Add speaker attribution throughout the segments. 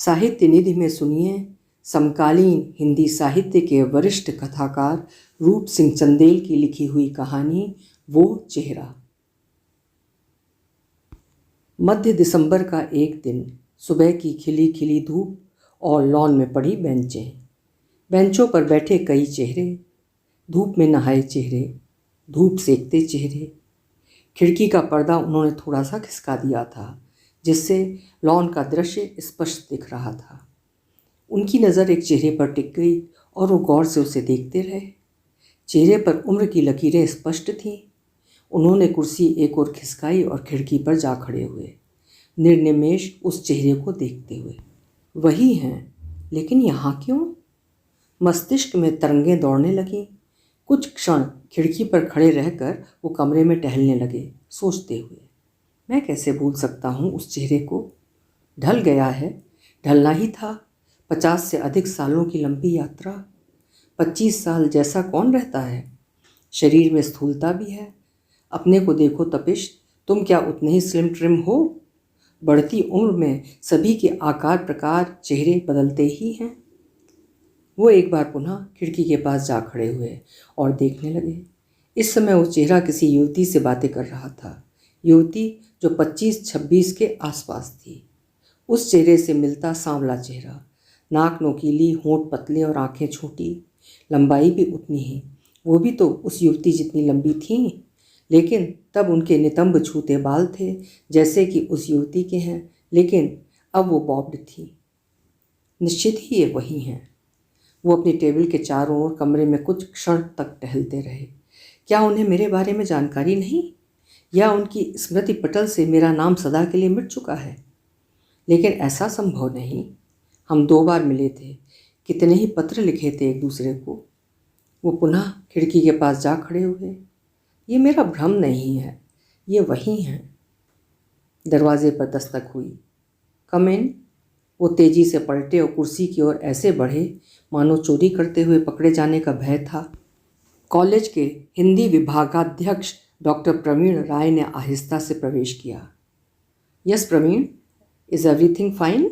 Speaker 1: साहित्य निधि में सुनिए समकालीन हिंदी साहित्य के वरिष्ठ कथाकार रूप सिंह चंदेल की लिखी हुई कहानी वो चेहरा। मध्य दिसंबर का एक दिन, सुबह की खिली खिली धूप और लॉन में पड़ी बेंचों पर बैठे कई चेहरे, धूप में नहाए चेहरे, धूप सेकते चेहरे। खिड़की का पर्दा उन्होंने थोड़ा सा खिसका दिया था, जिससे लॉन का दृश्य स्पष्ट दिख रहा था। उनकी नज़र एक चेहरे पर टिक गई और वो गौर से उसे देखते रहे। चेहरे पर उम्र की लकीरें स्पष्ट थीं। उन्होंने कुर्सी एक ओर खिसकाई और खिड़की पर जा खड़े हुए, निर्निमेष उस चेहरे को देखते हुए। वही हैं, लेकिन यहाँ क्यों? मस्तिष्क में तरंगें दौड़ने लगीं। कुछ क्षण खिड़की पर खड़े रहकर वो कमरे में टहलने लगे, सोचते हुए, मैं कैसे भूल सकता हूँ उस चेहरे को? ढल गया है, ढलना ही था। 50 से अधिक सालों की लंबी यात्रा। 25 साल जैसा कौन रहता है? शरीर में स्थूलता भी है। अपने को देखो तपिश, तुम क्या उतने ही स्लिम ट्रिम हो? बढ़ती उम्र में सभी के आकार प्रकार चेहरे बदलते ही हैं। वो एक बार पुनः खिड़की के पास जा खड़े हुए और देखने लगे। इस समय वो चेहरा किसी युवती से बातें कर रहा था, युवती जो 25-26 के आसपास थी। उस चेहरे से मिलता सांवला चेहरा, नाक नोकीली, होंठ पतले और आंखें छोटी, लंबाई भी उतनी ही। वो भी तो उस युवती जितनी लंबी थी, लेकिन तब उनके नितंब छूते बाल थे जैसे कि उस युवती के हैं, लेकिन अब वो बॉब्ड थी। निश्चित ही ये वही हैं। वो अपनी टेबल के चारों ओर कमरे में कुछ क्षण तक टहलते रहे। क्या उन्हें मेरे बारे में जानकारी नहीं, या उनकी स्मृति पटल से मेरा नाम सदा के लिए मिट चुका है? लेकिन ऐसा संभव नहीं। हम 2 बार मिले थे, कितने ही पत्र लिखे थे एक दूसरे को। वो पुनः खिड़की के पास जा खड़े हुए। ये मेरा भ्रम नहीं है, ये वही हैं। दरवाजे पर दस्तक हुई। कम इन। वो तेजी से पलटे और कुर्सी की ओर ऐसे बढ़े मानो चोरी करते हुए पकड़े जाने का भय था। कॉलेज के हिंदी विभागाध्यक्ष डॉक्टर प्रवीण राय ने आहिस्ता से प्रवेश किया। Yes Praveen, is everything fine?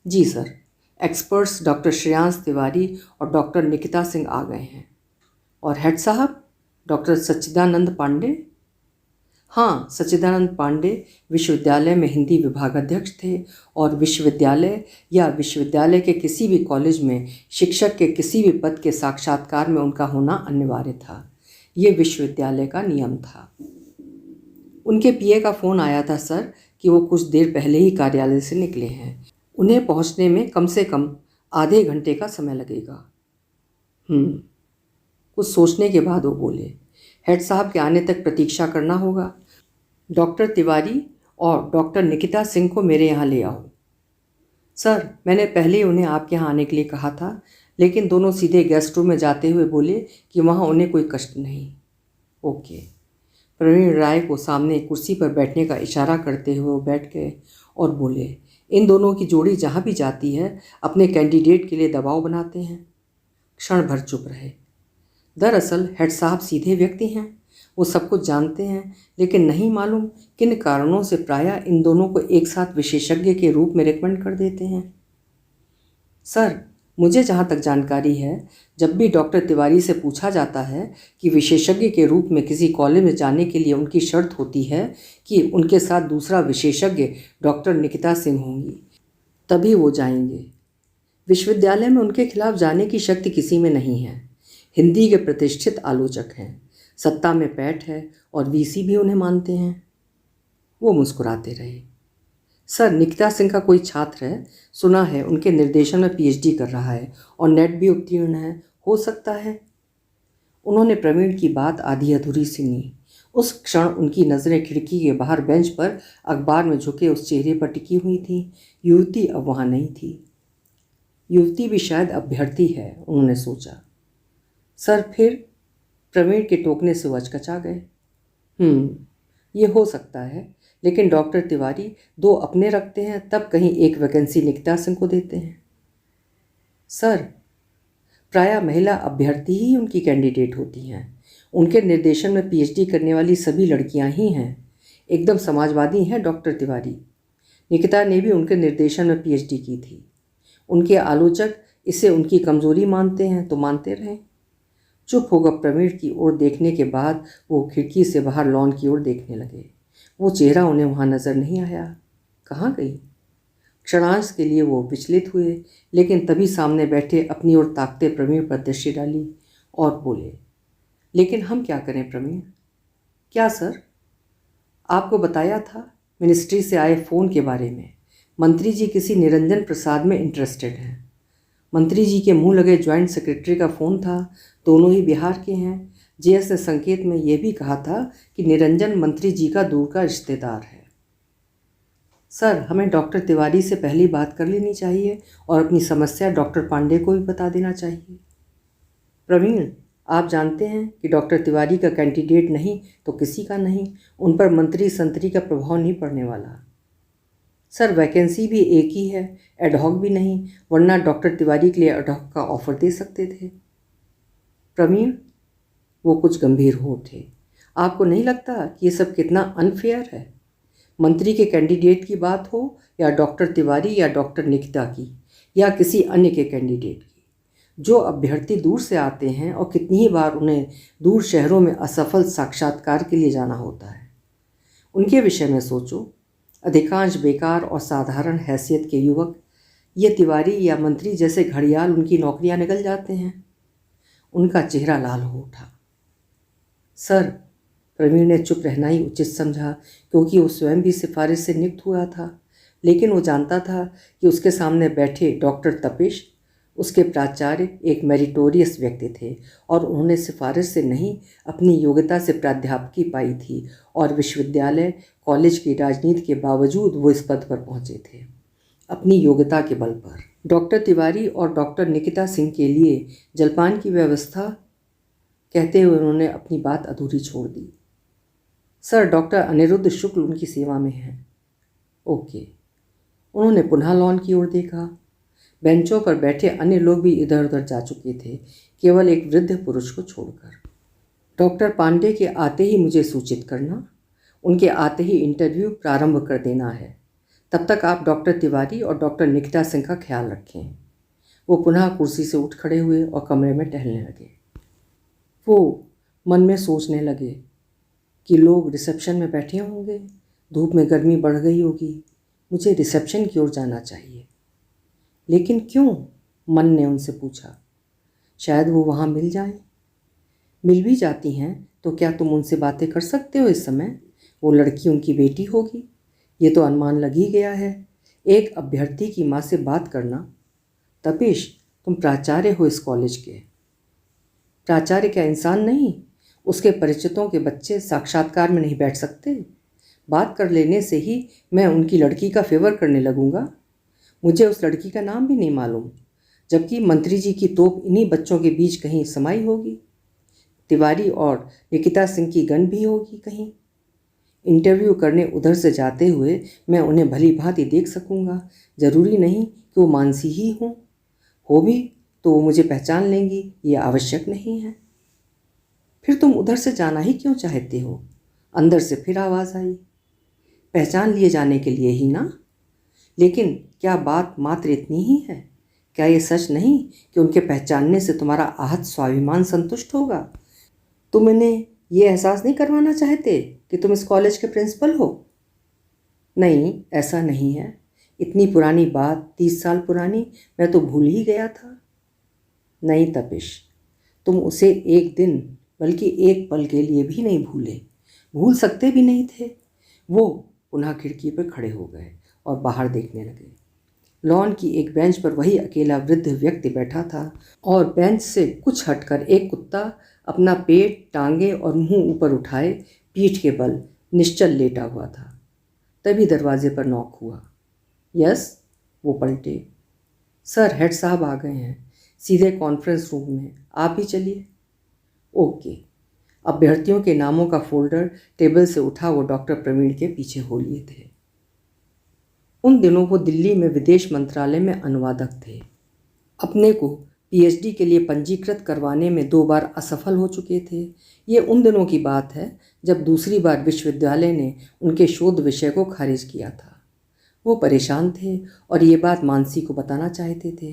Speaker 1: जी sir. Experts doctor Shreyansh Tiwari और डॉक्टर निकिता सिंह आ गए हैं। और हेड साहब डॉक्टर सच्चिदानंद पांडे? हाँ, सच्चिदानंद पांडे विश्वविद्यालय में हिंदी विभागाध्यक्ष थे और विश्वविद्यालय या विश्वविद्यालय के किसी भी कॉलेज में शिक्षक के किसी भी पद के साक्षात्कार में उनका होना अनिवार्य था। ये विश्वविद्यालय का नियम था। उनके पीए का फ़ोन आया था सर कि वो कुछ देर पहले ही कार्यालय से निकले हैं। उन्हें पहुंचने में कम से कम आधे घंटे का समय लगेगा। कुछ सोचने के बाद वो बोले, हेड साहब के आने तक प्रतीक्षा करना होगा। डॉक्टर तिवारी और डॉक्टर निकिता सिंह को मेरे यहाँ ले आओ। सर, मैंने पहले ही उन्हें आपके यहाँ आने के लिए कहा था, लेकिन दोनों सीधे गेस्ट रूम में जाते हुए बोले कि वहाँ उन्हें कोई कष्ट नहीं। ओके। प्रवीण राय को सामने कुर्सी पर बैठने का इशारा करते हुए वो बैठ गए और बोले, इन दोनों की जोड़ी जहाँ भी जाती है अपने कैंडिडेट के लिए दबाव बनाते हैं। क्षण भर चुप रहे। दरअसल हेड साहब सीधे व्यक्ति हैं, वो सब कुछ जानते हैं, लेकिन नहीं मालूम किन कारणों से प्रायः इन दोनों को एक साथ विशेषज्ञ के रूप में रिकमेंड कर देते हैं। सर, मुझे जहाँ तक जानकारी है, जब भी डॉक्टर तिवारी से पूछा जाता है कि विशेषज्ञ के रूप में किसी कॉलेज में जाने के लिए उनकी शर्त होती है कि उनके साथ दूसरा विशेषज्ञ डॉक्टर निकिता सिंह होंगी, तभी वो जाएंगे। विश्वविद्यालय में उनके खिलाफ जाने की शक्ति किसी में नहीं है। हिंदी के प्रतिष्ठित आलोचक हैं, सत्ता में पैठ है और वीसी भी उन्हें मानते हैं। वो मुस्कुराते रहे। सर, निकिता सिंह का कोई छात्र है, सुना है उनके निर्देशन में पीएचडी कर रहा है और नेट भी उत्तीर्ण है, हो सकता है। उन्होंने प्रवीण की बात आधी अधूरी सुनी। उस क्षण उनकी नज़रें खिड़की के बाहर बेंच पर अखबार में झुके उस चेहरे पर टिकी हुई थी। युवती अब वहाँ नहीं थी। युवती भी शायद अभ्यर्थी है, उन्होंने सोचा। सर, फिर? प्रवीण के टोकने से वो हचकचा गए। ये हो सकता है, लेकिन डॉक्टर तिवारी 2 अपने रखते हैं, तब कहीं एक वैकेंसी निकिता सिंह को देते हैं। सर, प्रायः महिला अभ्यर्थी ही उनकी कैंडिडेट होती हैं। उनके निर्देशन में पीएचडी करने वाली सभी लड़कियां ही हैं। एकदम समाजवादी हैं डॉक्टर तिवारी। निकिता ने भी उनके निर्देशन में पीएचडी की थी। उनके आलोचक इसे उनकी कमजोरी मानते हैं तो मानते रहें। चुप होकर प्रवीण की ओर देखने के बाद वो खिड़की से बाहर लॉन की ओर देखने लगे। वो चेहरा उन्हें वहाँ नजर नहीं आया। कहाँ गई? क्षणांश के लिए वो विचलित हुए, लेकिन तभी सामने बैठे अपनी ओर ताकते प्रवीण पर दृष्टि डाली और बोले, लेकिन हम क्या करें प्रवीण? क्या सर? आपको बताया था मिनिस्ट्री से आए फ़ोन के बारे में। मंत्री जी किसी निरंजन प्रसाद में इंटरेस्टेड हैं। मंत्री जी के मुंह लगे ज्वाइंट सेक्रेटरी का फ़ोन था। दोनों ही बिहार के हैं। जेएस ने संकेत में यह भी कहा था कि निरंजन मंत्री जी का दूर का रिश्तेदार है। सर, हमें डॉक्टर तिवारी से पहले बात कर लेनी चाहिए और अपनी समस्या डॉक्टर पांडे को भी बता देना चाहिए। प्रवीण, आप जानते हैं कि डॉक्टर तिवारी का कैंडिडेट नहीं तो किसी का नहीं। उन पर मंत्री संतरी का प्रभाव नहीं पड़ने वाला। सर, वैकेंसी भी एक ही है, एडहॉक भी नहीं, वरना डॉक्टर तिवारी के लिए एडहॉक का ऑफर दे सकते थे। प्रवीण, वो कुछ गंभीर हो उठे। आपको नहीं लगता कि ये सब कितना अनफेयर है? मंत्री के कैंडिडेट की बात हो या डॉक्टर तिवारी या डॉक्टर निकिता की या किसी अन्य के कैंडिडेट की, जो अभ्यर्थी दूर से आते हैं और कितनी ही बार उन्हें दूर शहरों में असफल साक्षात्कार के लिए जाना होता है, उनके विषय में सोचो। अधिकांश बेकार और साधारण हैसियत के युवक, ये तिवारी या मंत्री जैसे घड़ियाल उनकी नौकरियां निकल जाते हैं। उनका चेहरा लाल हो उठा। सर, प्रवीण ने चुप रहना ही उचित समझा, क्योंकि वो स्वयं भी सिफारिश से नियुक्त हुआ था। लेकिन वो जानता था कि उसके सामने बैठे डॉक्टर तपेश, उसके प्राचार्य, एक मेरिटोरियस व्यक्ति थे और उन्होंने सिफारिश से नहीं, अपनी योग्यता से प्राध्यापकी पाई थी और विश्वविद्यालय कॉलेज की राजनीति के बावजूद वो इस पद पर पहुंचे थे, अपनी योग्यता के बल पर। डॉक्टर तिवारी और डॉक्टर निकिता सिंह के लिए जलपान की व्यवस्था, कहते हुए उन्होंने अपनी बात अधूरी छोड़ दी। सर, डॉक्टर अनिरुद्ध शुक्ल उनकी सेवा में हैं। ओके। उन्होंने पुनः लॉन की ओर देखा। बेंचों पर बैठे अन्य लोग भी इधर उधर जा चुके थे, केवल एक वृद्ध पुरुष को छोड़कर। डॉक्टर पांडे के आते ही मुझे सूचित करना। उनके आते ही इंटरव्यू प्रारंभ कर देना है। तब तक आप डॉक्टर तिवारी और डॉक्टर निकिता सिंह का ख्याल रखें। वो पुनः कुर्सी से उठ खड़े हुए और कमरे में टहलने लगे। वो मन में सोचने लगे कि लोग रिसेप्शन में बैठे होंगे, धूप में गर्मी बढ़ गई होगी, मुझे रिसेप्शन की ओर जाना चाहिए। लेकिन क्यों? मन ने उनसे पूछा। शायद वो वहाँ मिल जाएं। मिल भी जाती हैं तो क्या तुम उनसे बातें कर सकते हो इस समय? वो लड़की उनकी बेटी होगी, ये तो अनुमान लग ही गया है। एक अभ्यर्थी की माँ से बात करना। तपेश, तुम प्राचार्य हो इस कॉलेज के। प्राचार्य क्या इंसान नहीं? उसके परिचितों के बच्चे साक्षात्कार में नहीं बैठ सकते? बात कर लेने से ही मैं उनकी लड़की का फेवर करने लगूंगा। मुझे उस लड़की का नाम भी नहीं मालूम, जबकि मंत्री जी की तोप इन्हीं बच्चों के बीच कहीं समाई होगी। तिवारी और निकिता सिंह की गन भी होगी कहीं। इंटरव्यू करने उधर से जाते हुए मैं उन्हें भली भांति देख सकूंगा। जरूरी नहीं कि वो मानसी ही हों। हो भी तो वो मुझे पहचान लेंगी, ये आवश्यक नहीं है। फिर तुम उधर से जाना ही क्यों चाहते हो? अंदर से फिर आवाज़ आई। पहचान लिए जाने के लिए ही ना? लेकिन क्या बात मात्र इतनी ही है? क्या ये सच नहीं कि उनके पहचानने से तुम्हारा आहत स्वाभिमान संतुष्ट होगा? तुम इन्हें ये एहसास नहीं करवाना चाहते कि तुम इस कॉलेज के प्रिंसिपल हो? नहीं, ऐसा नहीं है। इतनी पुरानी बात, 30 साल पुरानी, मैं तो भूल ही गया था। नहीं तपिश, तुम उसे एक दिन बल्कि एक पल के लिए भी नहीं भूले, भूल सकते भी नहीं थे। वो पुनः खिड़की पर खड़े हो गए और बाहर देखने लगे। लॉन की एक बेंच पर वही अकेला वृद्ध व्यक्ति बैठा था और बेंच से कुछ हटकर एक कुत्ता अपना पेट, टांगे और मुंह ऊपर उठाए पीठ के बल निश्चल लेटा हुआ था। तभी दरवाजे पर नॉक हुआ। यस, वो पलटे। सर, हेड साहब आ गए हैं, सीधे कॉन्फ्रेंस रूम में, आप ही चलिए। ओके। अभ्यर्थियों के नामों का फोल्डर टेबल से उठा वो डॉक्टर प्रवीण के पीछे हो लिए थे। उन दिनों वो दिल्ली में विदेश मंत्रालय में अनुवादक थे। अपने को पीएचडी के लिए पंजीकृत करवाने में 2 बार असफल हो चुके थे। ये उन दिनों की बात है जब दूसरी बार विश्वविद्यालय ने उनके शोध विषय को खारिज किया था। वो परेशान थे और ये बात मानसी को बताना चाहते थे।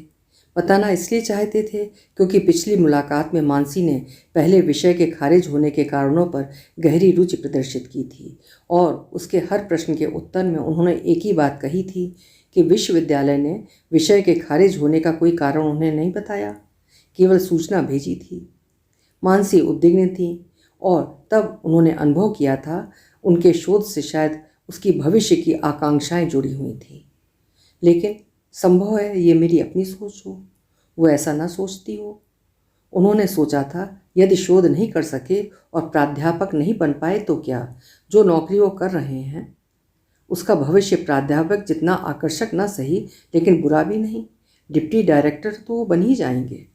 Speaker 1: बताना इसलिए चाहते थे क्योंकि पिछली मुलाकात में मानसी ने पहले विषय के खारिज होने के कारणों पर गहरी रुचि प्रदर्शित की थी और उसके हर प्रश्न के उत्तर में उन्होंने एक ही बात कही थी कि विश्वविद्यालय ने विषय के खारिज होने का कोई कारण उन्हें नहीं बताया, केवल सूचना भेजी थी। मानसी उद्विग्न थी और तब उन्होंने अनुभव किया था उनके शोध से शायद उसकी भविष्य की आकांक्षाएं जुड़ी हुई थीं। लेकिन संभव है ये मेरी अपनी सोच हो, वो ऐसा ना सोचती हो। उन्होंने सोचा था यदि शोध नहीं कर सके और प्राध्यापक नहीं बन पाए तो क्या, जो नौकरी वो कर रहे हैं उसका भविष्य प्राध्यापक जितना आकर्षक ना सही लेकिन बुरा भी नहीं, डिप्टी डायरेक्टर तो वो बन ही जाएंगे।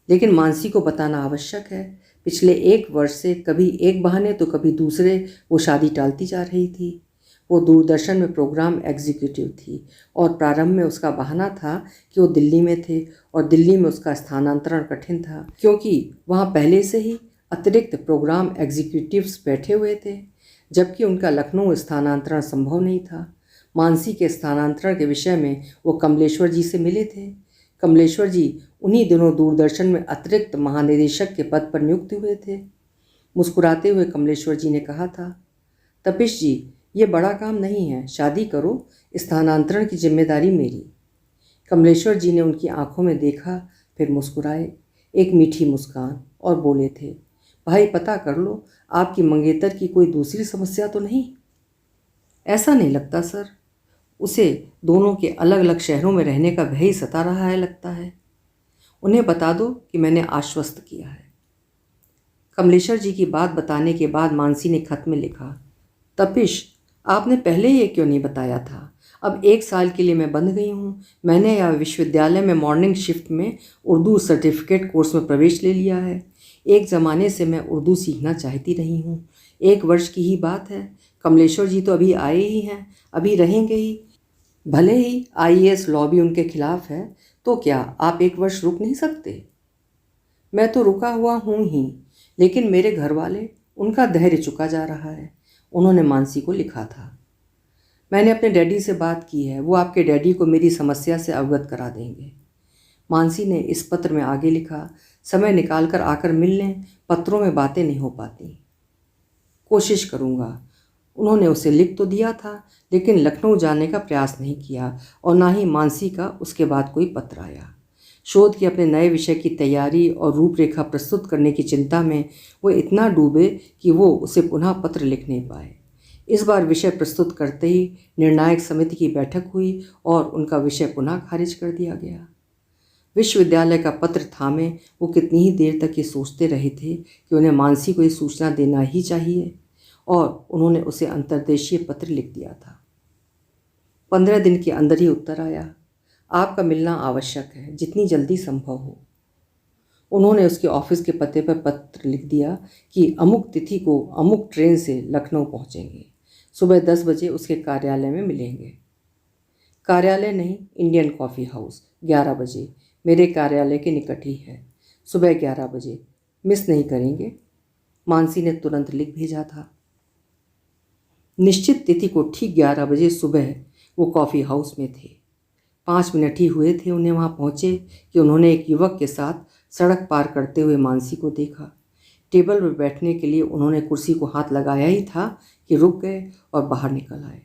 Speaker 1: लेकिन मानसी को बताना आवश्यक है, पिछले 1 वर्ष से कभी एक बहाने तो कभी दूसरे वो शादी टालती जा रही थी। वो दूरदर्शन में प्रोग्राम एग्जीक्यूटिव थी और प्रारंभ में उसका बहाना था कि वो दिल्ली में थे और दिल्ली में उसका स्थानांतरण कठिन था क्योंकि वहाँ पहले से ही अतिरिक्त प्रोग्राम एग्जीक्यूटिव्स बैठे हुए थे, जबकि उनका लखनऊ स्थानांतरण संभव नहीं था। मानसी के स्थानांतरण के विषय में वो कमलेश्वर जी से मिले थे। कमलेश्वर जी उन्हीं दिनों दूरदर्शन में अतिरिक्त महानिदेशक के पद पर नियुक्त हुए थे। मुस्कुराते हुए कमलेश्वर जी ने कहा था, तपिश जी, ये बड़ा काम नहीं है, शादी करो, स्थानांतरण की जिम्मेदारी मेरी। कमलेश्वर जी ने उनकी आंखों में देखा, फिर मुस्कुराए, एक मीठी मुस्कान, और बोले थे, भाई पता कर लो आपकी मंगेतर की कोई दूसरी समस्या तो नहीं। ऐसा नहीं लगता सर, उसे दोनों के अलग अलग शहरों में रहने का भय ही सता रहा है लगता है। उन्हें बता दो कि मैंने आश्वस्त किया है। कमलेश्वर जी की बात बताने के बाद मानसी ने खत में लिखा, तपिश, आपने पहले ये क्यों नहीं बताया था? अब 1 साल के लिए मैं बंद गई हूँ। मैंने यह विश्वविद्यालय में मॉर्निंग शिफ्ट में उर्दू सर्टिफिकेट कोर्स में प्रवेश ले लिया है। एक ज़माने से मैं उर्दू सीखना चाहती रही हूँ। 1 वर्ष की ही बात है। कमलेश्वर जी तो अभी आए ही हैं, अभी रहेंगे ही। भले ही IAS लॉ भी उनके खिलाफ है, तो क्या आप 1 वर्ष रुक नहीं सकते? मैं तो रुका हुआ हूँ ही, लेकिन मेरे घर वाले, उनका धैर्य चुका जा रहा है। उन्होंने मानसी को लिखा था, मैंने अपने डैडी से बात की है, वो आपके डैडी को मेरी समस्या से अवगत करा देंगे। मानसी ने इस पत्र में आगे लिखा, समय निकाल कर आकर मिल लें, पत्रों में बातें नहीं हो पाती। कोशिश करूँगा। उन्होंने उसे लिख तो दिया था, लेकिन लखनऊ जाने का प्रयास नहीं किया और ना ही मानसी का उसके बाद कोई पत्र आया। शोध के अपने नए विषय की तैयारी और रूपरेखा प्रस्तुत करने की चिंता में वो इतना डूबे कि वो उसे पुनः पत्र लिख नहीं पाए। इस बार विषय प्रस्तुत करते ही निर्णायक समिति की बैठक हुई और उनका विषय पुनः खारिज कर दिया गया। विश्वविद्यालय का पत्र थामे वो कितनी ही देर तक ये सोचते रहे थे कि उन्हें मानसी को ये सूचना देना ही चाहिए, और उन्होंने उसे अंतर्देशीय पत्र लिख दिया था। 15 दिन के अंदर ही उत्तर आया, आपका मिलना आवश्यक है, जितनी जल्दी संभव हो। उन्होंने उसके ऑफिस के पते पर पत्र लिख दिया कि अमुक तिथि को अमुक ट्रेन से लखनऊ पहुंचेंगे, सुबह 10 बजे उसके कार्यालय में मिलेंगे। कार्यालय नहीं, इंडियन कॉफ़ी हाउस, 11 बजे, मेरे कार्यालय के निकट ही है, सुबह 11 बजे, मिस नहीं करेंगे। मानसी ने तुरंत लिख भेजा था। निश्चित तिथि को ठीक 11 बजे सुबह वो कॉफ़ी हाउस में थे। 5 मिनट ही हुए थे उन्हें वहाँ पहुँचे कि उन्होंने एक युवक के साथ सड़क पार करते हुए मानसी को देखा। टेबल पर बैठने के लिए उन्होंने कुर्सी को हाथ लगाया ही था कि रुक गए और बाहर निकल आए।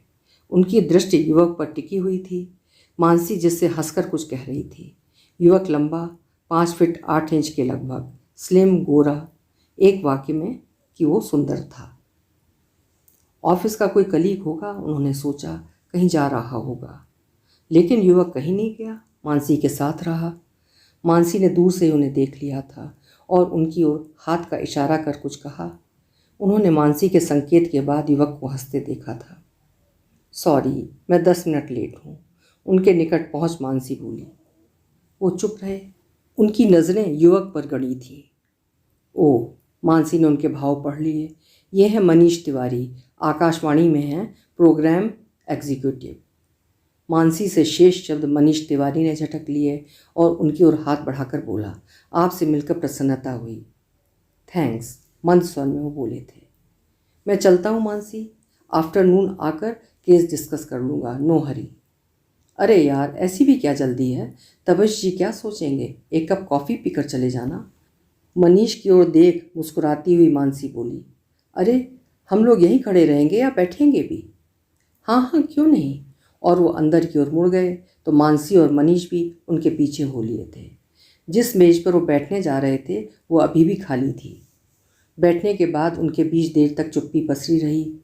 Speaker 1: उनकी दृष्टि युवक पर टिकी हुई थी। मानसी जिससे हंसकर कुछ कह रही थी। युवक लंबा, 5 फीट 8 इंच के लगभग, स्लिम, गोरा, एक वाक्य में कि वो सुंदर था। ऑफिस का कोई कलीग होगा, उन्होंने सोचा, कहीं जा रहा होगा। लेकिन युवक कहीं नहीं गया, मानसी के साथ रहा। मानसी ने दूर से उन्हें देख लिया था और उनकी ओर हाथ का इशारा कर कुछ कहा। उन्होंने मानसी के संकेत के बाद युवक को हंसते देखा था। सॉरी, मैं 10 मिनट लेट हूँ, उनके निकट पहुँच मानसी बोली। वो चुप रहे। उनकी नज़रें युवक पर गड़ी थीं। ओह, मानसी ने उनके भाव पढ़ लिए। ये है मनीष तिवारी, आकाशवाणी में हैं, प्रोग्राम एग्जीक्यूटिव। मानसी से शेष शब्द मनीष तिवारी ने झटक लिए और उनकी ओर हाथ बढ़ाकर बोला, आपसे मिलकर प्रसन्नता हुई। थैंक्स, मंद स्वर में वो बोले थे। मैं चलता हूँ मानसी, आफ्टरनून आकर केस डिस्कस कर लूँगा, नो हरी। अरे यार, ऐसी भी क्या जल्दी है? तपस जी क्या सोचेंगे? एक कप कॉफ़ी पीकर चले जाना। मनीष की ओर देख मुस्कुराती हुई मानसी बोली, अरे हम लोग यहीं खड़े रहेंगे या बैठेंगे भी? हाँ हाँ, क्यों नहीं। और वो अंदर की ओर मुड़ गए तो मानसी और मनीष भी उनके पीछे हो लिए थे। जिस मेज पर वो बैठने जा रहे थे वो अभी भी खाली थी। बैठने के बाद उनके बीच देर तक चुप्पी पसरी रही।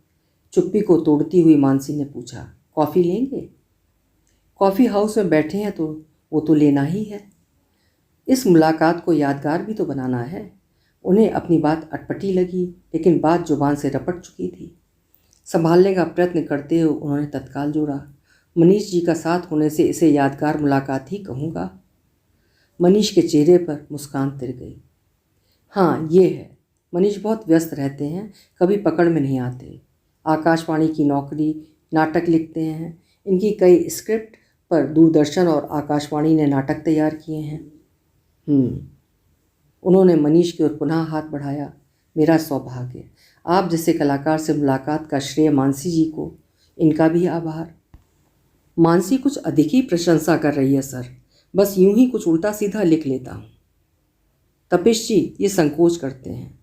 Speaker 1: चुप्पी को तोड़ती हुई मानसी ने पूछा, कॉफ़ी लेंगे? कॉफ़ी हाउस में बैठे हैं तो वो तो लेना ही है। इस मुलाकात को यादगार भी तो बनाना है। उन्हें अपनी बात अटपटी लगी, लेकिन बात जुबान से रपट चुकी थी। संभालने का प्रयत्न करते हुए उन्होंने तत्काल जोड़ा, मनीष जी का साथ होने से इसे यादगार मुलाकात ही कहूँगा। मनीष के चेहरे पर मुस्कान तिर गई। हाँ ये है, मनीष बहुत व्यस्त रहते हैं, कभी पकड़ में नहीं आते। आकाशवाणी की नौकरी, नाटक लिखते हैं। इनकी कई स्क्रिप्ट पर दूरदर्शन और आकाशवाणी ने नाटक तैयार किए हैं। उन्होंने मनीष की ओर पुनः हाथ बढ़ाया। मेरा सौभाग्य, आप जैसे कलाकार से मुलाकात का श्रेय मानसी जी को, इनका भी आभार। मानसी कुछ अधिक ही प्रशंसा कर रही है सर, बस यूं ही कुछ उल्टा सीधा लिख लेता हूँ। तपिश जी ये संकोच करते हैं।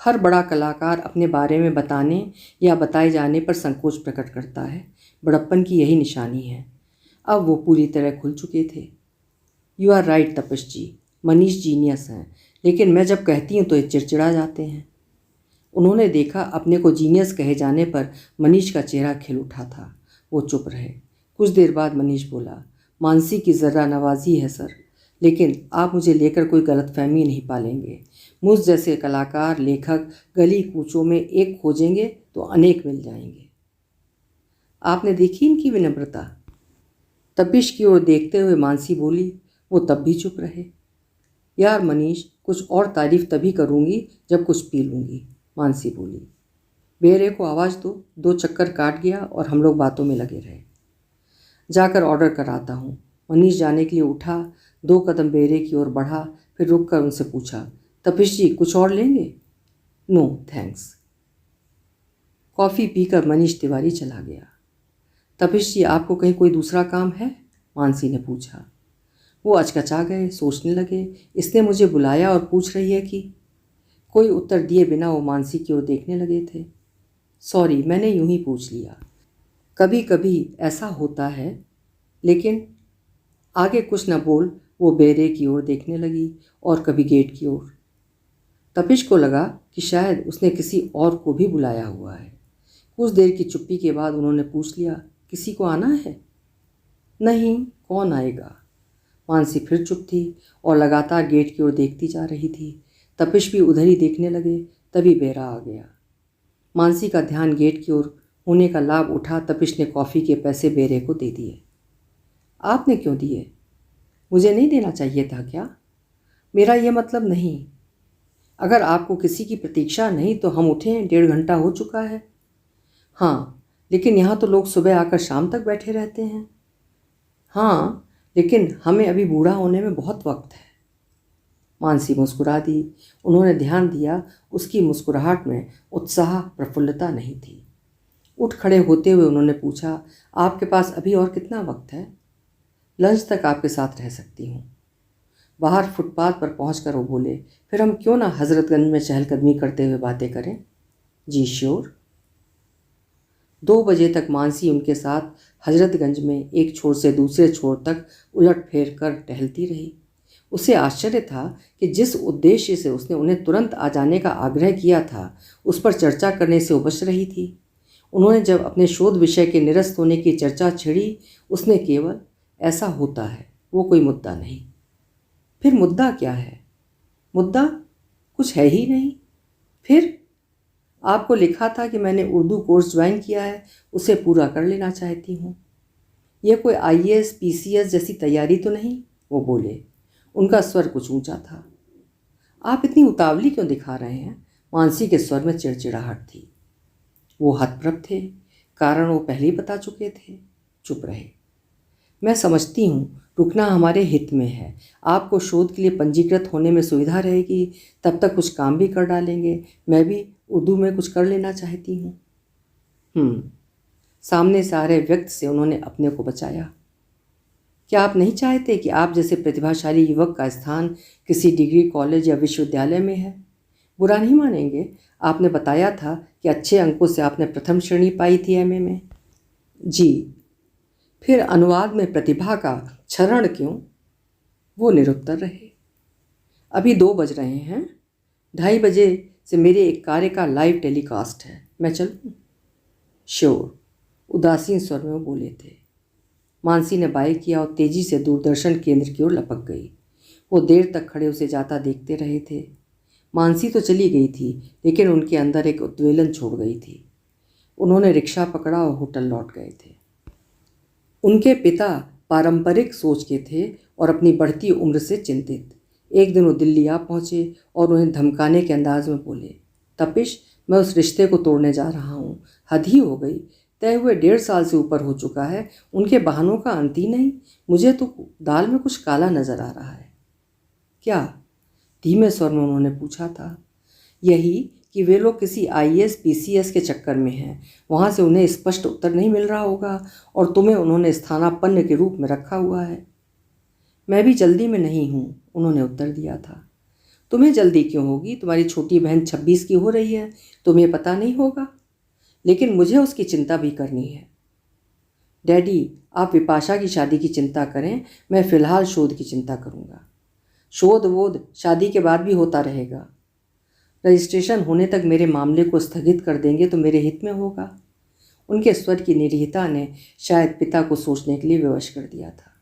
Speaker 1: हर बड़ा कलाकार अपने बारे में बताने या बताए जाने पर संकोच प्रकट करता है। बड़प्पन की यही निशानी है। अब वो पूरी तरह खुल चुके थे। यू आर राइट तपिश जी, मनीष जीनियस हैं, लेकिन मैं जब कहती हूँ तो ये चिड़चिड़ा जाते हैं। उन्होंने देखा अपने को जीनियस कहे जाने पर मनीष का चेहरा खिल उठा था। वो चुप रहे। कुछ देर बाद मनीष बोला, मानसी की ज़र्रा नवाजी है सर, लेकिन आप मुझे लेकर कोई गलतफहमी नहीं पालेंगे। मुझ जैसे कलाकार लेखक गली कूचों में एक खोजेंगे तो अनेक मिल जाएंगे। आपने देखी इनकी विनम्रता? तपिश की ओर देखते हुए मानसी बोली। वो तब भी चुप रहे। यार मनीष, कुछ और तारीफ तभी करूँगी जब कुछ पी लूँगी, मानसी बोली। बेरे को आवाज़ दो। 2 चक्कर काट गया और हम लोग बातों में लगे रहे। जाकर ऑर्डर कराता हूँ। मनीष जाने के लिए उठा, 2 कदम बेरे की ओर बढ़ा, फिर रुक कर उनसे पूछा, तपिश जी कुछ और लेंगे? No thanks. कॉफ़ी पीकर मनीष तिवारी चला गया। तपिश जी आपको कहीं कोई दूसरा काम है? मानसी ने पूछा। वो अचकचा गए, सोचने लगे, इसने मुझे बुलाया और पूछ रही है कि। कोई उत्तर दिए बिना वो मानसी की ओर देखने लगे थे। सॉरी, मैंने यूं ही पूछ लिया। कभी कभी ऐसा होता है। लेकिन आगे कुछ न बोल वो बेरे की ओर देखने लगी और कभी गेट की ओर। तपिश को लगा कि शायद उसने किसी और को भी बुलाया हुआ है। कुछ देर की चुप्पी के बाद उन्होंने पूछ लिया, किसी को आना है? नहीं, कौन आएगा? मानसी फिर चुप थी और लगातार गेट की ओर देखती जा रही थी। तपिश भी उधर ही देखने लगे। तभी बेरा आ गया। मानसी का ध्यान गेट की ओर होने का लाभ उठा तपिश ने कॉफ़ी के पैसे बेरे को दे दिए। आपने क्यों दिए? मुझे नहीं देना चाहिए था क्या? मेरा यह मतलब नहीं। अगर आपको किसी की प्रतीक्षा नहीं तो हम उठें, 1.5 घंटा हो चुका है। हाँ, लेकिन यहाँ तो लोग सुबह आकर शाम तक बैठे रहते हैं। हाँ, लेकिन हमें अभी बूढ़ा होने में बहुत वक्त है। मानसी मुस्कुरा दी। उन्होंने ध्यान दिया उसकी मुस्कुराहट में उत्साह प्रफुल्लता नहीं थी। उठ खड़े होते हुए उन्होंने पूछा, आपके पास अभी और कितना वक्त है? लंच तक आपके साथ रह सकती हूँ। बाहर फुटपाथ पर पहुंचकर वो बोले, फिर हम क्यों ना हजरतगंज में चहलकदमी करते हुए बातें करें? जी श्योर। 2 बजे तक मानसी उनके साथ हजरतगंज में एक छोर से दूसरे छोर तक उलट फेर कर टहलती रही। उसे आश्चर्य था कि जिस उद्देश्य से उसने उन्हें तुरंत आ जाने का आग्रह किया था उस पर चर्चा करने से उपज रही थी। उन्होंने जब अपने शोध विषय के निरस्त होने की चर्चा छेड़ी, उसने केवल ऐसा होता है, वो कोई मुद्दा नहीं। फिर मुद्दा क्या है? मुद्दा कुछ है ही नहीं। फिर आपको लिखा था कि मैंने उर्दू कोर्स ज्वाइन किया है, उसे पूरा कर लेना चाहती हूँ। यह कोई IAS PCS जैसी तैयारी तो नहीं? वो बोले। उनका स्वर कुछ ऊंचा था। आप इतनी उतावली क्यों दिखा रहे हैं? मानसी के स्वर में चिड़चिड़ाहट थी। वो हतप्रभ थे। कारण वो पहले ही बता चुके थे। चुप रहे। मैं समझती हूँ रुकना हमारे हित में है। आपको शोध के लिए पंजीकृत होने में सुविधा रहेगी, तब तक कुछ काम भी कर डालेंगे। मैं भी उर्दू में कुछ कर लेना चाहती हूँ। सामने से आ रहे व्यक्ति से उन्होंने अपने को बचाया। क्या आप नहीं चाहते कि आप जैसे प्रतिभाशाली युवक का स्थान किसी डिग्री कॉलेज या विश्वविद्यालय में है? बुरा नहीं मानेंगे, आपने बताया था कि अच्छे अंकों से आपने प्रथम श्रेणी पाई थी एमए में। जी। फिर अनुवाद में प्रतिभा का क्षरण क्यों? वो निरुत्तर रहे। अभी 2 बज रहे हैं, 2:30 बजे से मेरे एक कार्य का लाइव टेलीकास्ट है, मैं चलूँ? श्योर, उदासीन स्वर में वो बोले थे। मानसी ने बाय किया और तेजी से दूरदर्शन केंद्र की ओर लपक गई। वो देर तक खड़े उसे जाता देखते रहे थे। मानसी तो चली गई थी, लेकिन उनके अंदर एक उद्वेलन छोड़ गई थी। उन्होंने रिक्शा पकड़ा और होटल लौट गए थे। उनके पिता पारंपरिक सोच के थे और अपनी बढ़ती उम्र से चिंतित। एक दिन वो दिल्ली आ पहुँचे और उन्हें धमकाने के अंदाज में बोले, तपिश, मैं उस रिश्ते को तोड़ने जा रहा हूँ। हद ही हो गई, तय हुए 1.5 साल से ऊपर हो चुका है, उनके बहानों का अंत ही नहीं। मुझे तो दाल में कुछ काला नजर आ रहा है। क्या? धीमे स्वर में उन्होंने पूछा था। यही कि वे लोग किसी आईएएस पीसीएस के चक्कर में हैं। वहाँ से उन्हें स्पष्ट उत्तर नहीं मिल रहा होगा और तुम्हें उन्होंने स्थानापन्न के रूप में रखा हुआ है। मैं भी जल्दी में नहीं हूँ, उन्होंने उत्तर दिया था। तुम्हें जल्दी क्यों होगी? तुम्हारी छोटी बहन 26 की हो रही है, तुम्हें पता नहीं होगा? लेकिन मुझे उसकी चिंता भी करनी है। डैडी, आप विपाशा की शादी की चिंता करें, मैं फ़िलहाल शोध की चिंता करूँगा। शोध वोध शादी के बाद भी होता रहेगा। रजिस्ट्रेशन होने तक मेरे मामले को स्थगित कर देंगे तो मेरे हित में होगा। उनके स्वर की निरीहता ने शायद पिता को सोचने के लिए विवश कर दिया था।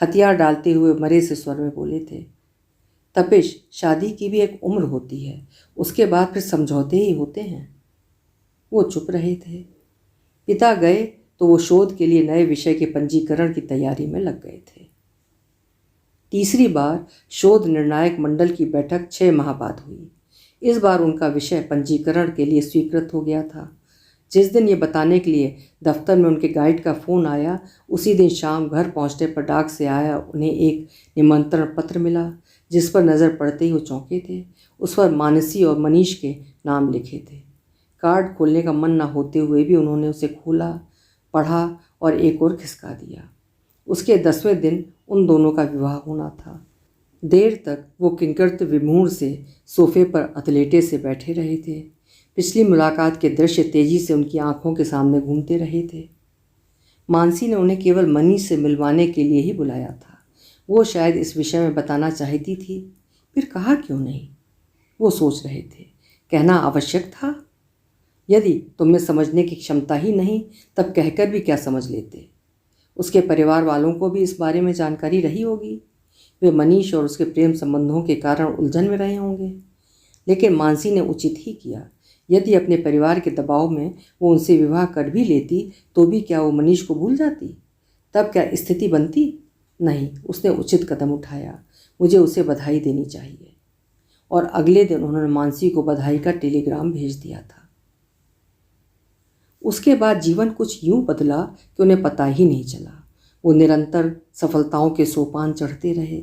Speaker 1: हथियार डालते हुए मरे से स्वर में बोले थे, तपिश, शादी की भी एक उम्र होती है, उसके बाद फिर समझौते ही होते हैं। वो चुप रहे थे। पिता गए तो वो शोध के लिए नए विषय के पंजीकरण की तैयारी में लग गए थे। तीसरी बार शोध निर्णायक मंडल की बैठक 6 माह बाद हुई। इस बार उनका विषय पंजीकरण के लिए स्वीकृत हो गया था। जिस दिन ये बताने के लिए दफ्तर में उनके गाइड का फ़ोन आया, उसी दिन शाम घर पहुंचने पर डाक से आया उन्हें एक निमंत्रण पत्र मिला, जिस पर नज़र पड़ते ही वो चौंके थे। उस पर मानसी और मनीष के नाम लिखे थे। कार्ड खोलने का मन न होते हुए भी उन्होंने उसे खोला, पढ़ा और एक और खिसका दिया। उसके 10वें दिन उन दोनों का विवाह होना था। देर तक वो किंकरत विमूढ़ से सोफे पर अतलेटे से बैठे रहे थे। पिछली मुलाकात के दृश्य तेजी से उनकी आंखों के सामने घूमते रहे थे। मानसी ने उन्हें केवल मनीष से मिलवाने के लिए ही बुलाया था। वो शायद इस विषय में बताना चाहती थी, फिर कहा क्यों नहीं? वो सोच रहे थे, कहना आवश्यक था। यदि तुम्हें समझने की क्षमता ही नहीं, तब कहकर भी क्या समझ लेते? उसके परिवार वालों को भी इस बारे में जानकारी रही होगी। वे मनीष और उसके प्रेम संबंधों के कारण उलझन में रहे होंगे। लेकिन मानसी ने उचित ही किया। यदि अपने परिवार के दबाव में वो उनसे विवाह कर भी लेती तो भी क्या वो मनीष को भूल जाती? तब क्या स्थिति बनती? नहीं, उसने उचित कदम उठाया। मुझे उसे बधाई देनी चाहिए। और अगले दिन उन्होंने मानसी को बधाई का टेलीग्राम भेज दिया था। उसके बाद जीवन कुछ यूं बदला कि उन्हें पता ही नहीं चला। वो निरंतर सफलताओं के सोपान चढ़ते रहे।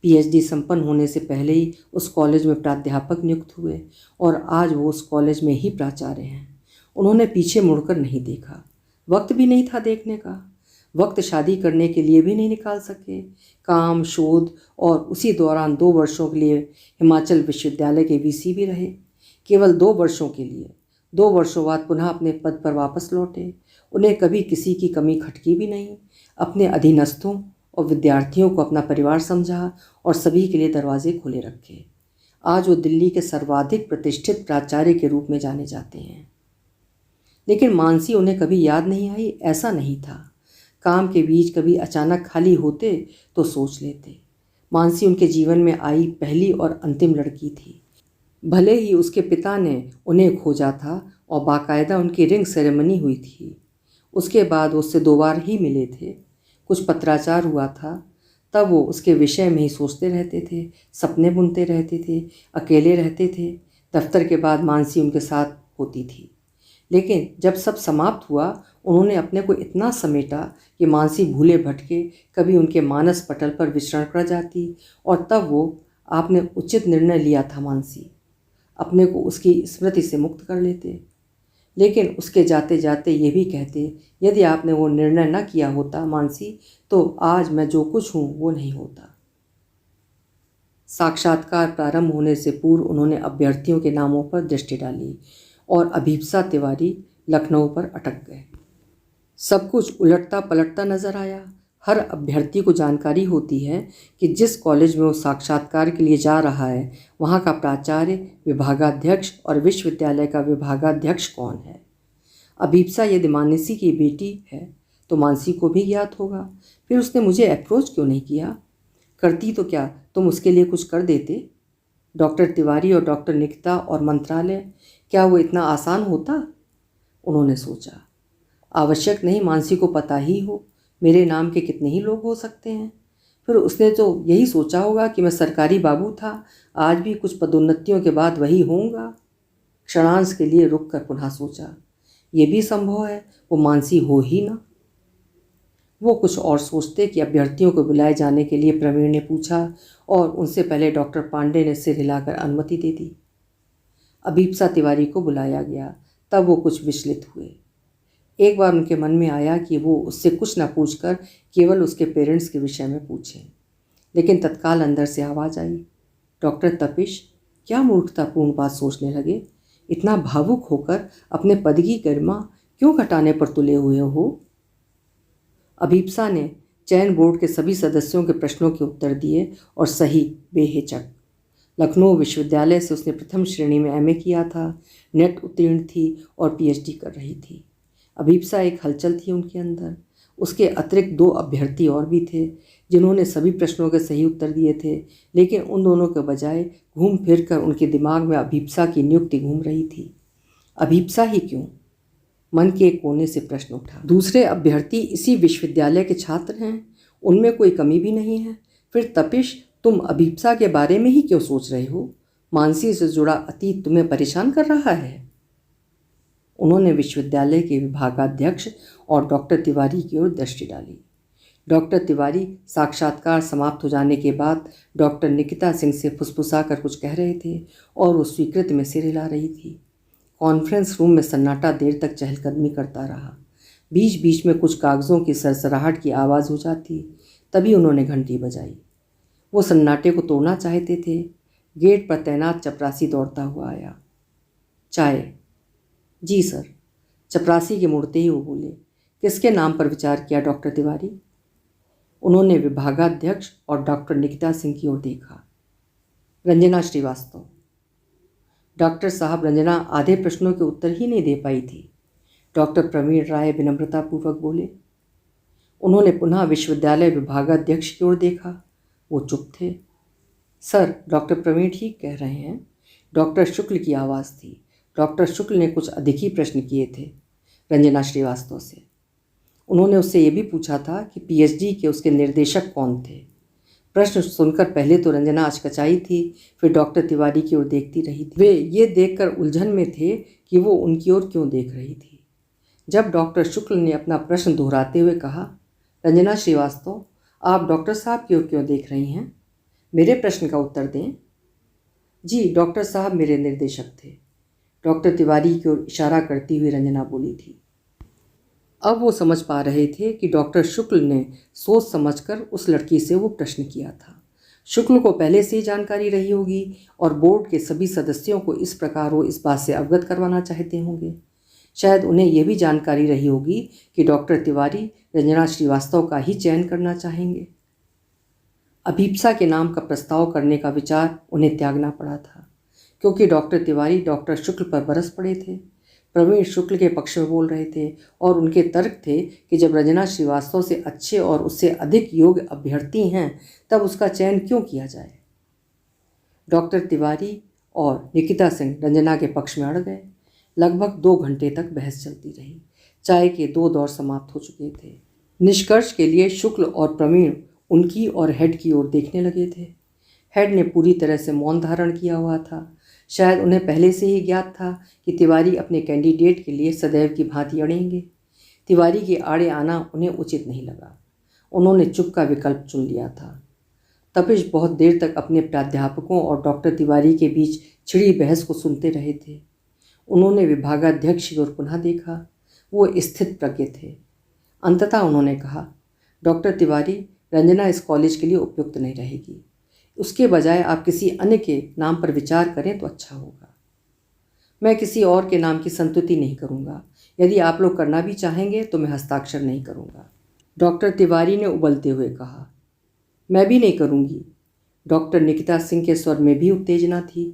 Speaker 1: पीएचडी संपन्न होने से पहले ही उस कॉलेज में प्राध्यापक नियुक्त हुए और आज वो उस कॉलेज में ही प्राचार्य हैं। उन्होंने पीछे मुड़कर नहीं देखा। वक्त भी नहीं था देखने का। वक्त शादी करने के लिए भी नहीं निकाल सके। काम, शोध और उसी दौरान 2 वर्षों के लिए हिमाचल विश्वविद्यालय के वीसी भी रहे। केवल 2 वर्षों के लिए। 2 वर्षों बाद पुनः अपने पद पर वापस लौटे। उन्हें कभी किसी की कमी खटकी भी नहीं। अपने अधीनस्थों और विद्यार्थियों को अपना परिवार समझा और सभी के लिए दरवाजे खुले रखे। आज वो दिल्ली के सर्वाधिक प्रतिष्ठित प्राचार्य के रूप में जाने जाते हैं। लेकिन मानसी उन्हें कभी याद नहीं आई, ऐसा नहीं था। काम के बीच कभी अचानक खाली होते तो सोच लेते। मानसी उनके जीवन में आई पहली और अंतिम लड़की थी। भले ही उसके पिता ने उन्हें खोजा था और बाकायदा उनकी रिंग सेरेमनी हुई थी। उसके बाद उससे 2 बार ही मिले थे। कुछ पत्राचार हुआ था। तब वो उसके विषय में ही सोचते रहते थे, सपने बुनते रहते थे, अकेले रहते थे। दफ्तर के बाद मानसी उनके साथ होती थी। लेकिन जब सब समाप्त हुआ, उन्होंने अपने को इतना समेटा कि मानसी भूले भटके कभी उनके मानस पटल पर विचरण कर जाती। और तब वो आपने उचित निर्णय लिया था मानसी, अपने को उसकी स्मृति से मुक्त कर लेते। लेकिन उसके जाते जाते ये भी कहते, यदि आपने वो निर्णय न किया होता मानसी, तो आज मैं जो कुछ हूँ वो नहीं होता। साक्षात्कार प्रारंभ होने से पूर्व उन्होंने अभ्यर्थियों के नामों पर दृष्टि डाली और अभीप्सा तिवारी लखनऊ पर अटक गए। सब कुछ उलटता पलटता नजर आया। हर अभ्यर्थी को जानकारी होती है कि जिस कॉलेज में वो साक्षात्कार के लिए जा रहा है वहाँ का प्राचार्य, विभागाध्यक्ष और विश्वविद्यालय का विभागाध्यक्ष कौन है। अभीप्सा यदि मानसी की बेटी है तो मानसी को भी ज्ञात होगा, फिर उसने मुझे अप्रोच क्यों नहीं किया? करती तो क्या तुम उसके लिए कुछ कर देते? डॉक्टर तिवारी और डॉक्टर निकिता और मंत्रालय, क्या वो इतना आसान होता? उन्होंने सोचा, आवश्यक नहीं मानसी को पता ही हो, मेरे नाम के कितने ही लोग हो सकते हैं। फिर उसने तो यही सोचा होगा कि मैं सरकारी बाबू था, आज भी कुछ पदोन्नतियों के बाद वही होऊंगा। क्षणांश के लिए रुक कर पुनः सोचा, ये भी संभव है वो मानसी हो ही ना। वो कुछ और सोचते कि अभ्यर्थियों को बुलाए जाने के लिए प्रवीण ने पूछा और उनसे पहले डॉक्टर पांडे ने सिर हिलाकर अनुमति दे दी। अभीप्सा तिवारी को बुलाया गया, तब वो कुछ विचलित हुए। एक बार उनके मन में आया कि वो उससे कुछ न पूछकर केवल उसके पेरेंट्स के विषय में पूछें, लेकिन तत्काल अंदर से आवाज़ आई, डॉक्टर तपिश, क्या मूर्खतापूर्ण बात सोचने लगे? इतना भावुक होकर अपने पद की गरिमा क्यों घटाने पर तुले हुए हो? अभीप्सा ने चयन बोर्ड के सभी सदस्यों के प्रश्नों के उत्तर दिए और सही बेहिचक। लखनऊ विश्वविद्यालय से उसने प्रथम श्रेणी में एमए किया था, नेट उत्तीर्ण थी और पीएचडी कर रही थी। अभीप्सा एक हलचल थी उनके अंदर। उसके अतिरिक्त 2 अभ्यर्थी और भी थे जिन्होंने सभी प्रश्नों के सही उत्तर दिए थे, लेकिन उन दोनों के बजाय घूम फिर कर उनके दिमाग में अभीप्सा की नियुक्ति घूम रही थी। अभीप्सा ही क्यों? मन के एक कोने से प्रश्न उठा। दूसरे अभ्यर्थी इसी विश्वविद्यालय के छात्र हैं, उनमें कोई कमी भी नहीं है। फिर तपिश, तुम अभीप्सा के बारे में ही क्यों सोच रहे हो? मानसी से जुड़ा अतीत तुम्हें परेशान कर रहा है? उन्होंने विश्वविद्यालय के विभागाध्यक्ष और डॉक्टर तिवारी की ओर दृष्टि डाली। डॉक्टर तिवारी साक्षात्कार समाप्त हो जाने के बाद डॉक्टर निकिता सिंह से फुसफुसा कर कुछ कह रहे थे और वो स्वीकृत में सिर हिला रही थी। कॉन्फ्रेंस रूम में सन्नाटा देर तक चहलकदमी करता रहा। बीच बीच में कुछ कागज़ों की सरसराहट की आवाज़ हो जाती, तभी उन्होंने घंटी बजाई। वो सन्नाटे को तोड़ना चाहते थे। गेट पर तैनात चपरासी दौड़ता हुआ आया। चाय? जी सर। चपरासी के मुड़ते ही वो बोले, किसके नाम पर विचार किया डॉक्टर तिवारी? उन्होंने विभागाध्यक्ष और डॉक्टर निकिता सिंह की ओर देखा। रंजना श्रीवास्तव। डॉक्टर साहब, रंजना आधे प्रश्नों के उत्तर ही नहीं दे पाई थी। डॉक्टर प्रवीण राय विनम्रतापूर्वक बोले। उन्होंने पुनः विश्वविद्यालय विभागाध्यक्ष की ओर देखा। वो चुप थे। सर, डॉक्टर प्रवीण ठीक कह रहे हैं। डॉक्टर शुक्ल की आवाज़ थी। डॉक्टर शुक्ल ने कुछ अधिक ही प्रश्न किए थे रंजना श्रीवास्तव से। उन्होंने उससे ये भी पूछा था कि पीएचडी के उसके निर्देशक कौन थे। प्रश्न सुनकर पहले तो रंजना अचकचाई थी, फिर डॉक्टर तिवारी की ओर देखती रही थी। वे ये देखकर उलझन में थे कि वो उनकी ओर क्यों देख रही थी। जब डॉक्टर शुक्ल ने अपना प्रश्न दोहराते हुए कहा, रंजना श्रीवास्तव, आप डॉक्टर साहब की ओर क्यों देख रही हैं? मेरे प्रश्न का उत्तर दें। जी, डॉक्टर साहब मेरे निर्देशक थे। डॉक्टर तिवारी की ओर इशारा करती हुई रंजना बोली थी। अब वो समझ पा रहे थे कि डॉक्टर शुक्ल ने सोच समझकर उस लड़की से वो प्रश्न किया था। शुक्ल को पहले से ही जानकारी रही होगी और बोर्ड के सभी सदस्यों को इस प्रकार वो इस बात से अवगत करवाना चाहते होंगे। शायद उन्हें यह भी जानकारी रही होगी कि डॉक्टर तिवारी रंजना श्रीवास्तव का ही चयन करना चाहेंगे। अभीप्सा के नाम का प्रस्ताव करने का विचार उन्हें त्यागना पड़ा था, क्योंकि डॉक्टर तिवारी डॉक्टर शुक्ल पर बरस पड़े थे। प्रवीण शुक्ल के पक्ष में बोल रहे थे और उनके तर्क थे कि जब रंजना श्रीवास्तव से अच्छे और उससे अधिक योग्य अभ्यर्थी हैं तब उसका चयन क्यों किया जाए। डॉक्टर तिवारी और निकिता सिंह रंजना के पक्ष में अड़ गए। लगभग 2 घंटे तक बहस चलती रही। चाय के 2 दौर समाप्त हो चुके थे। निष्कर्ष के लिए शुक्ल और प्रवीण उनकी और हेड की ओर देखने लगे थे। हेड ने पूरी तरह से मौन धारण किया हुआ था। शायद उन्हें पहले से ही ज्ञात था कि तिवारी अपने कैंडिडेट के लिए सदैव की भांति अड़ेंगे। तिवारी के आड़े आना उन्हें उचित नहीं लगा। उन्होंने चुप का विकल्प चुन लिया था। तपिश बहुत देर तक अपने प्राध्यापकों और डॉक्टर तिवारी के बीच छिड़ी बहस को सुनते रहे थे। उन्होंने विभागाध्यक्ष की ओर पुनः देखा। वो स्थित प्रज्ञ थे। अंततः उन्होंने कहा, डॉक्टर तिवारी, रंजना इस कॉलेज के लिए उपयुक्त नहीं रहेगी। उसके बजाय आप किसी अन्य के नाम पर विचार करें तो अच्छा होगा। मैं किसी और के नाम की संतुति नहीं करूँगा। यदि आप लोग करना भी चाहेंगे तो मैं हस्ताक्षर नहीं करूँगा। डॉक्टर तिवारी ने उबलते हुए कहा। मैं भी नहीं करूँगी। डॉक्टर निकिता सिंह के स्वर में भी उत्तेजना थी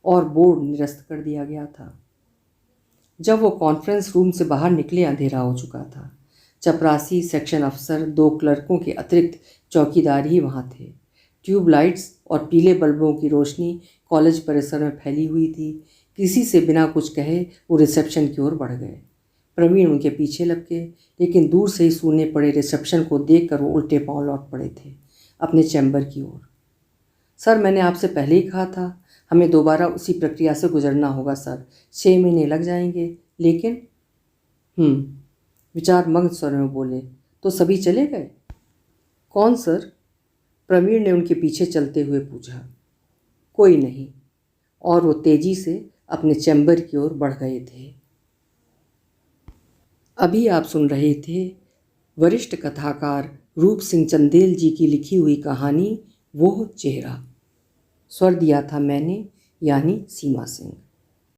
Speaker 1: और बोर्ड निरस्त कर दिया गया था। जब वो कॉन्फ्रेंस रूम से बाहर निकले अंधेरा हो चुका था। चपरासी, सेक्शन अफसर, 2 क्लर्कों के अतिरिक्त चौकीदार ही वहाँ थे। ट्यूबलाइट्स और पीले बल्बों की रोशनी कॉलेज परिसर में फैली हुई थी। किसी से बिना कुछ कहे वो रिसेप्शन की ओर बढ़ गए। प्रवीण उनके पीछे लपके, लेकिन दूर से ही सूने पड़े रिसेप्शन को देखकर वो उल्टे पांव लौट पड़े थे अपने चैम्बर की ओर। सर, मैंने आपसे पहले ही कहा था, हमें दोबारा उसी प्रक्रिया से गुजरना होगा सर। 6 महीने लग जाएंगे, लेकिन विचार मग्न स्वर में बोले, तो सभी चले गए? कौन सर? प्रवीण ने उनके पीछे चलते हुए पूछा। कोई नहीं। और वो तेजी से अपने चैम्बर की ओर बढ़ गए थे। अभी आप सुन रहे थे वरिष्ठ कथाकार रूप सिंह चंदेल जी की लिखी हुई कहानी वो चेहरा। स्वर दिया था मैंने, यानी सीमा सिंह।